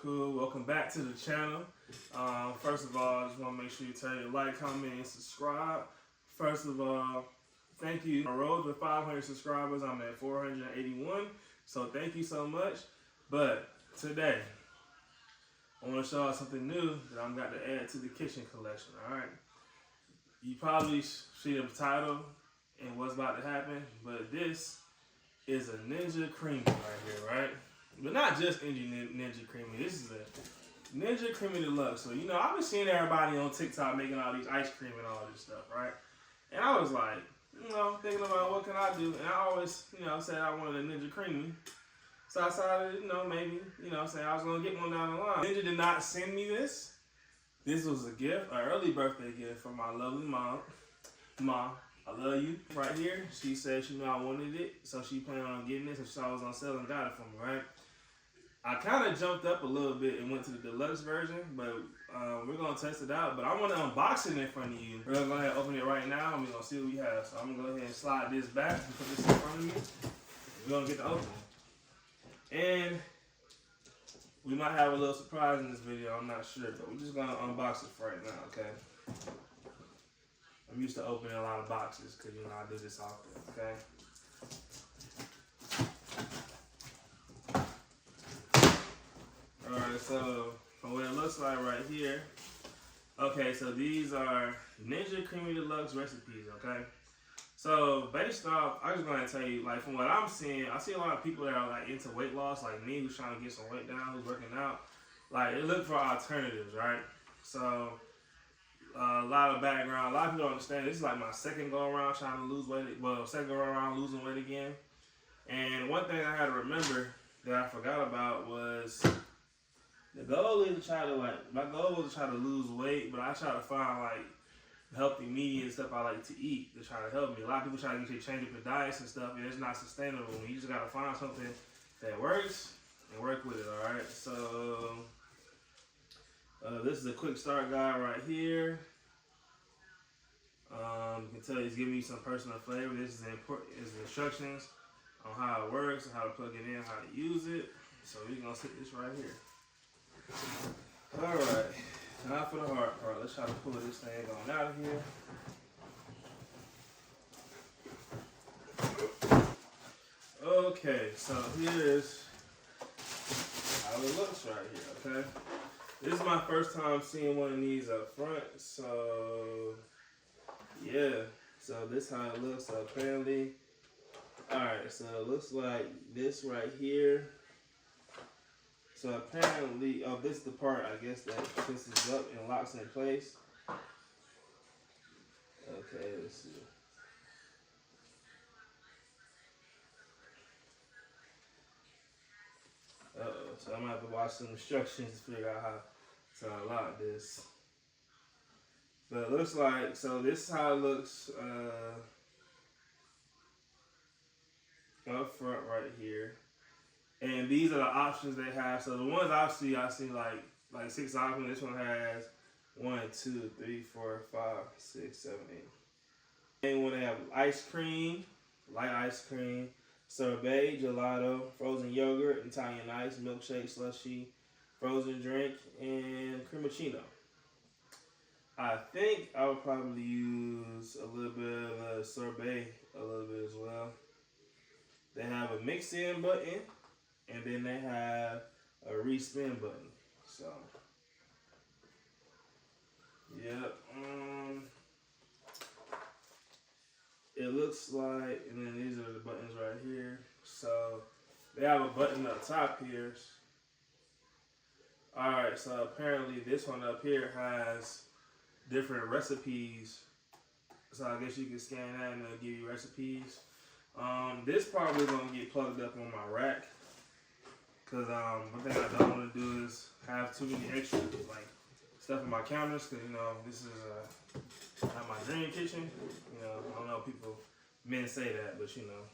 cool. Welcome back to the channel. First of all, I just want to make sure you tell your like, comment, and subscribe. First of all, thank you. On the road to 500 subscribers, I'm at 481. So thank you so much. But today, I want to show you something new that I'm got to add to the kitchen collection. All right. You probably see the title and what's about to happen, but this is a Ninja Creami right here, right? But not just Ninja Creami. This is a Ninja Creami Deluxe. So, you know, I've been seeing everybody on TikTok making all these ice cream and all this stuff, right? And I was like, you know, thinking about what can I do. And I always, you know, said I wanted a Ninja Creami. So I decided, you know, maybe, you know, saying I was going to get one down the line. Ninja did not send me this. This was a gift, an early birthday gift from my lovely mom. Mom, I love you. Right here, she said she knew I wanted it, so she planned on getting it, so she saw I was on sale and got it for me, right? I kind of jumped up a little bit and went to the deluxe version, but we're going to test it out. But I want to unbox it in front of you. We're going to go ahead and open it right now, and we're going to see what we have. So I'm going to go ahead and slide this back and put this in front of me. We're going to get to open it. And we might have a little surprise in this video, I'm not sure, but we're just going to unbox it for right now, okay? I'm used to opening a lot of boxes because, you know, I do this often, okay? Alright, so from what it looks like right here, okay, so these are Ninja Creami Deluxe recipes, okay? So based off, I'm just going to tell you, like from what I'm seeing, I see a lot of people that are like into weight loss, like me, who's trying to get some weight down, who's working out. Like, they look for alternatives, right? So a lot of background, a lot of people don't understand. This is like my second go around trying to lose weight. Well, second go around losing weight again. And one thing I had to remember that I forgot about was the goal is to try to my goal was to try to lose weight, but I try to find like healthy meat and stuff I like to eat to try to help me. A lot of people try to get you to change up your diets and stuff, and it's not sustainable. You just gotta find something that works and work with it. All right. So this is a quick start guide right here. You can tell he's giving you some personal flavor. This is instructions on how it works, how to plug it in, how to use it. So we're gonna sit this right here. All right, now for the hard part. Let's try to pull this thing on out of here. Okay, so here's how it looks right here, okay? This is my first time seeing one of these up front, so yeah. So this is how it looks. So apparently, alright, so it looks like this right here. So apparently, oh, this is the part, I guess, that twists up and locks in place. Okay, let's see. Uh-oh, so I'm going to have to watch some instructions to figure out how to unlock this. But it looks like, so this is how it looks up front right here. And these are the options they have. So the ones I see like 6 options. This one has 1, 2, 3, 4, 5, 6, 7, 8. And when they have ice cream, light ice cream, sorbet, gelato, frozen yogurt, Italian ice, milkshake, slushy, frozen drink, and cremacino. I think I would probably use a little bit of sorbet a little bit as well. They have a mix in button, and then they have a respin button. So, yep. It looks like, and then these are the buttons right here. So they have a button up top here. Alright, so apparently this one up here has different recipes. So I guess you can scan that and it'll give you recipes. This probably gonna get plugged up on my rack. Cause one thing I don't want to do is have too many extra like stuff in my counters. Cause you know this is not my dream kitchen. You know, I don't know men say that, but you know.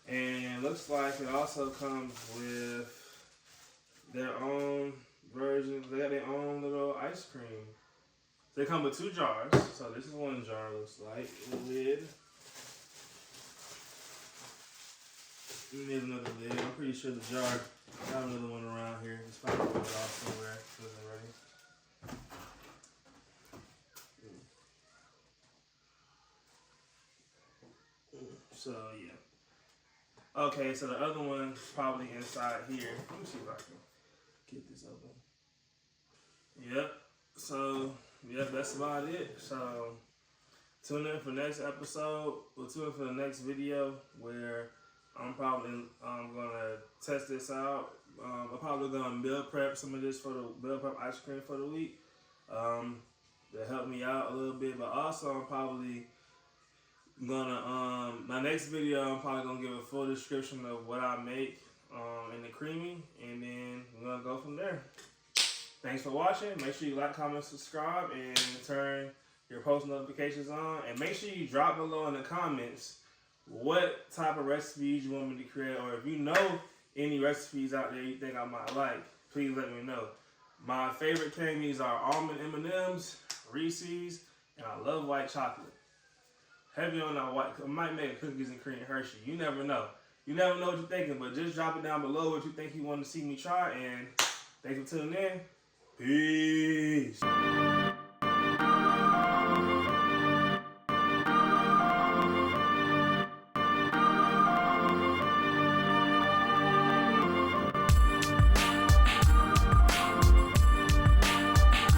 And it looks like it also comes with their own version. They got their own little ice cream. They come with 2 jars. So this is one jar, looks like. The lid. There's another lid. I'm pretty sure the jar Got another one around here. It's probably going off somewhere. It wasn't ready. So yeah. Okay, so the other one's probably inside here. Let me see if I can get this open. Yep. So yep, that's about it. So tune in for next episode. We'll tune in for the next video where I'm probably gonna test this out. I'm probably gonna meal prep some of this for the meal prep ice cream for the week. To help me out a little bit, but also I'm probably gonna my next video I'm probably gonna give a full description of what I make in the creamy, and then we're gonna go from there. Thanks for watching. Make sure you like, comment, subscribe, and turn your post notifications on. And make sure you drop below in the comments what type of recipes you want me to create, or if you know any recipes out there you think I might like, please let me know. My favorite candies are almond M&Ms, Reese's, and I love white chocolate. Heavy on that white. I might make cookies and cream Hershey. You never know. You never know what you're thinking, but just drop it down below what you think you want to see me try. And thanks for tuning in. Peace.